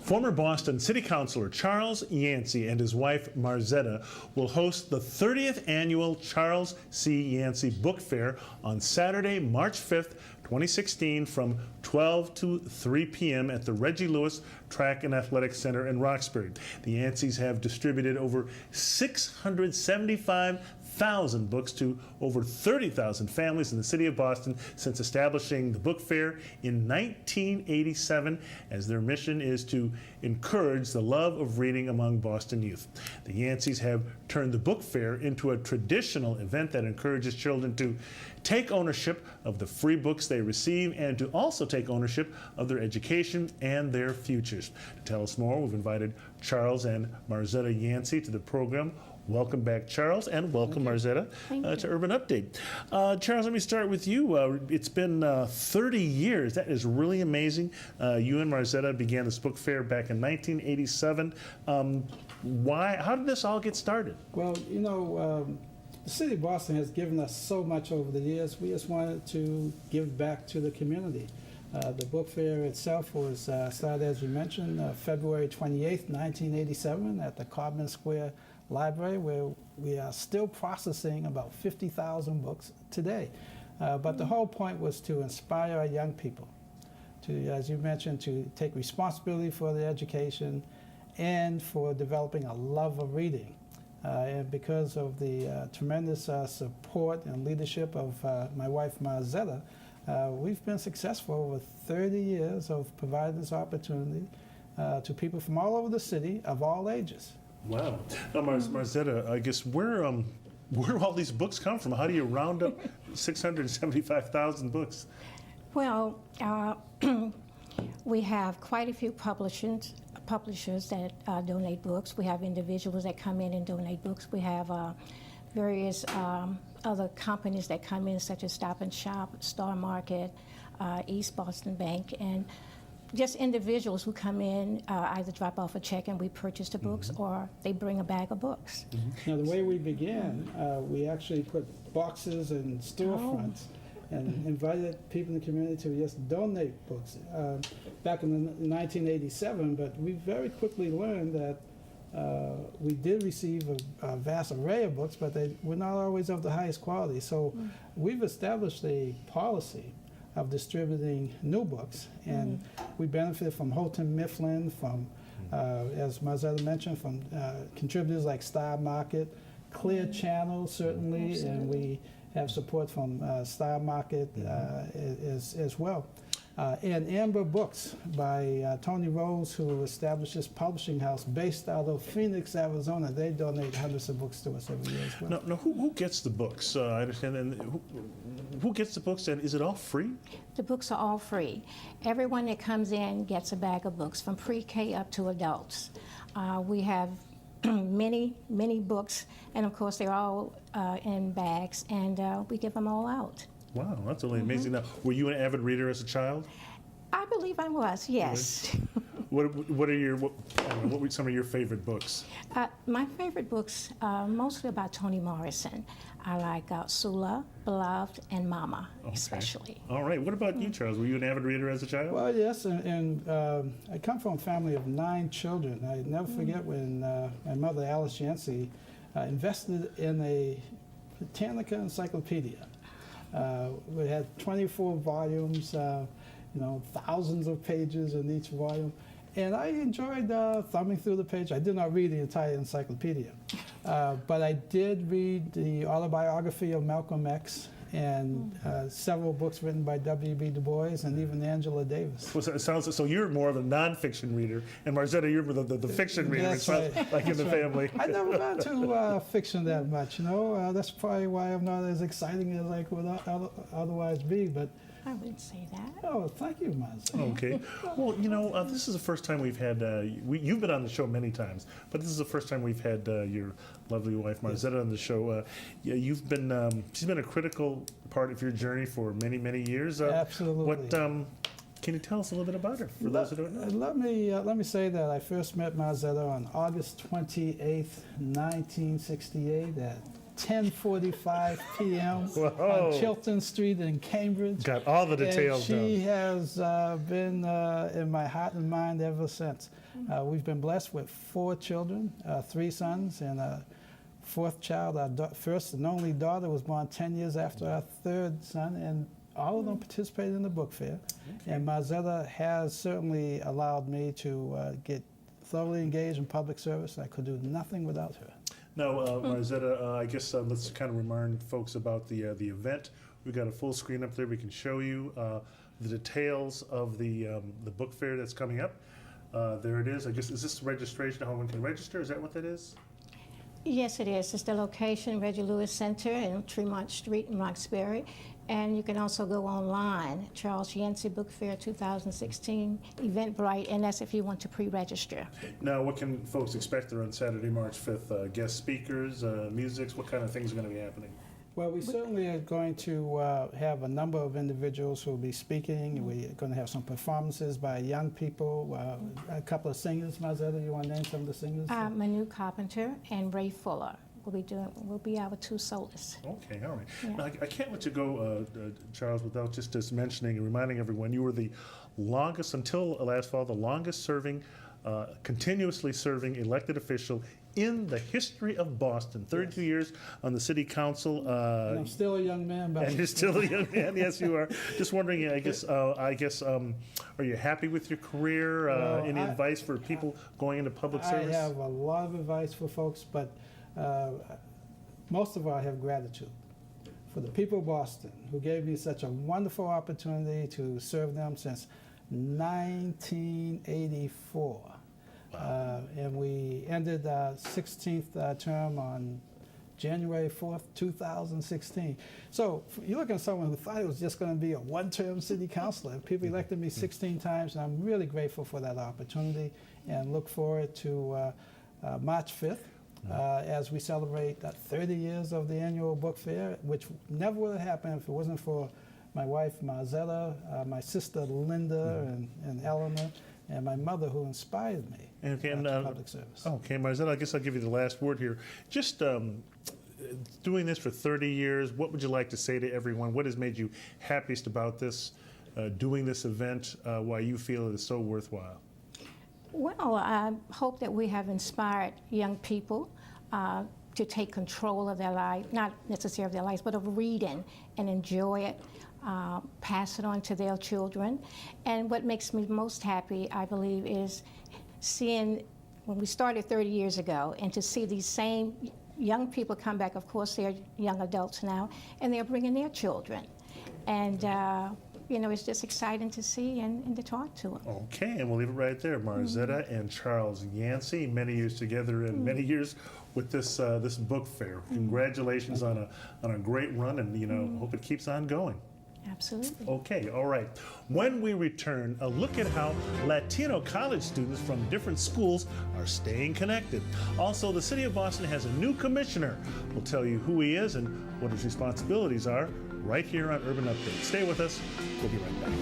Former Boston City Councilor Charles Yancey and his wife Marzetta will host the 30th annual Charles C. Yancey Book Fair on Saturday, March 5th, 2016 from 12 to 3 p.m. at the Reggie Lewis Track and Athletic Center in Roxbury. The Yanceys have distributed over 675,000 books to over 30,000 families in the city of Boston since establishing the book fair in 1987, as their mission is to encourage the love of reading among Boston youth. The Yanceys have turned the book fair into a traditional event that encourages children to take ownership of the free books they receive and to also take ownership of their education and their futures. To tell us more, we've invited Charles and Marzetta Yancey to the program. Welcome back, Charles, and welcome, Marzetta, to Urban Update. Charles, let me start with you. It's been 30 years. That is really amazing. You and Marzetta began this book fair back in 1987. How did this all get started? Well, you know, the city of Boston has given us so much over the years. We just wanted to give back to the community. The book fair itself was started, as you mentioned, February 28th, 1987 at the Codman Square Library, where we are still processing about 50,000 books today. But the whole point was to inspire our young people to, as you mentioned, to take responsibility for their education and for developing a love of reading. And because of the tremendous support and leadership of my wife Marzetta, we've been successful over 30 years of providing this opportunity to people from all over the city of all ages. Wow. Now, Marzetta, I guess where do all these books come from? How do you round up 675,000 books? Well, we have quite a few publishers that donate books. We have individuals that come in and donate books. We have various other companies that come in, such as Stop and Shop, Star Market, East Boston Bank, and just individuals who come in, either drop off a check and we purchase the books, or they bring a bag of books. Now, the way we began, we actually put boxes and storefronts and invited people in the community to just donate books back in 1987, but we very quickly learned that we did receive a vast array of books, but they were not always of the highest quality. So we've established a policy of distributing new books, and we benefit from Houghton Mifflin, from, as Marzetta mentioned, from contributors like Star Market, Clear Channel, certainly, and we have support from Star Market as well. And Amber Books by Tony Rose, who established this publishing house based out of Phoenix, Arizona. They donate hundreds of books to us every year as well. Now who gets the books? I understand. And who gets the books, and is it all free? The books are all free. Everyone that comes in gets a bag of books, from pre-K up to adults. We have many books, and of course they're all in bags, and we give them all out. Wow, that's really amazing. Now, were you an avid reader as a child? I believe I was, yes. What were some of your favorite books? My favorite books, mostly about Toni Morrison. I like Sula, Beloved, and Mama, especially. All right. What about you, Charles? Were you an avid reader as a child? Well, yes, and I come from a family of 9 children. I never forget when my mother, Alice Yancey, invested in a Britannica encyclopedia. We had 24 volumes, thousands of pages in each volume. And I enjoyed thumbing through the page. I did not read the entire encyclopedia, but I did read the autobiography of Malcolm X and several books written by W.B. Du Bois and even Angela Davis. Well, so it sounds so you're more of a nonfiction reader, and Marzetta, you're the fiction reader. That's right. Like in the family. I never got to fiction that much, that's probably why I'm not as exciting as I could otherwise be, but I wouldn't say that. Oh, thank you, Marzetta. Okay. Well, this is the first time we've had, you've been on the show many times, but this is the first time we've had your lovely wife, Marzetta, on the show. She's been a critical part of your journey for many, many years. Absolutely. Can you tell us a little bit about her, for those who don't know? Let me say that I first met Marzetta on August 28th, 1968 at 10:45 p.m. Whoa. on Chilton Street in Cambridge. Got all the details And she down. has been in my heart and mind ever since. We've been blessed with 4 children, 3 sons, and a 4th child. Our first and only daughter was born 10 years after our 3rd son, and all of them participated in the book fair. And Marzetta has certainly allowed me to get thoroughly engaged in public service. I could do nothing without her. Now, Marzetta, I guess let's kind of remind folks about the event. We've got a full screen up there. We can show you the details of the book fair that's coming up. There it is. I guess, is this registration, how one can register? Is that what that is? Yes, it is. It's the location, Reggie Lewis Center in Tremont Street in Roxbury. And you can also go online, Charles Yancey Book Fair 2016, Eventbrite, and that's if you want to pre-register. Now, what can folks expect there on Saturday, March 5th? Guest speakers, musics, what kind of things are going to be happening? Well, we certainly are going to have a number of individuals who will be speaking. We're going to have some performances by young people, a couple of singers. Marzetta, you want to name some of the singers? Manu Carpenter and Ray Fuller will be our 2 soloists. Okay, all right. Yeah. Now, I can't let you go, Charles, without just mentioning and reminding everyone you were the longest, until last fall, the longest serving, continuously serving elected official in the history of Boston. 32 years on the city council. And I'm still a young man, but And you're still a young man. Yes, you are. Just wondering, I guess, are you happy with your career? Well, Any advice for people going into public I service? have a lot of advice for folks, but most of all, I have gratitude for the people of Boston who gave me such a wonderful opportunity to serve them since 1984. And we ended our 16th term on January 4th, 2016. So you're looking at someone who thought it was just going to be a one-term city councilor. People elected me 16 times, and I'm really grateful for that opportunity and look forward to March 5th. As we celebrate 30 years of the annual book fair, which never would have happened if it wasn't for my wife Marzetta, my sister Linda and Eleanor, and my mother who inspired me to public service. Okay, Marzetta, I guess I'll give you the last word here. Just doing this for 30 years, what would you like to say to everyone? What has made you happiest about this, doing this event, why you feel it is so worthwhile? Well, I hope that we have inspired young people to take control of their life, not necessarily of their lives, but of reading and enjoy it, pass it on to their children. And what makes me most happy, I believe, is seeing when we started 30 years ago and to see these same young people come back. Of course, they're young adults now, and they're bringing their children. And it's just exciting to see and to talk to them. Okay, and we'll leave it right there. Marzetta and Charles Yancey, many years together and many years with this this book fair. Congratulations on a great run, and hope it keeps on going. Absolutely. Okay, all right. When we return, a look at how Latino college students from different schools are staying connected. Also, the City of Boston has a new commissioner. We'll tell you who he is and what his responsibilities are right here on Urban Update. Stay with us. We'll be right back.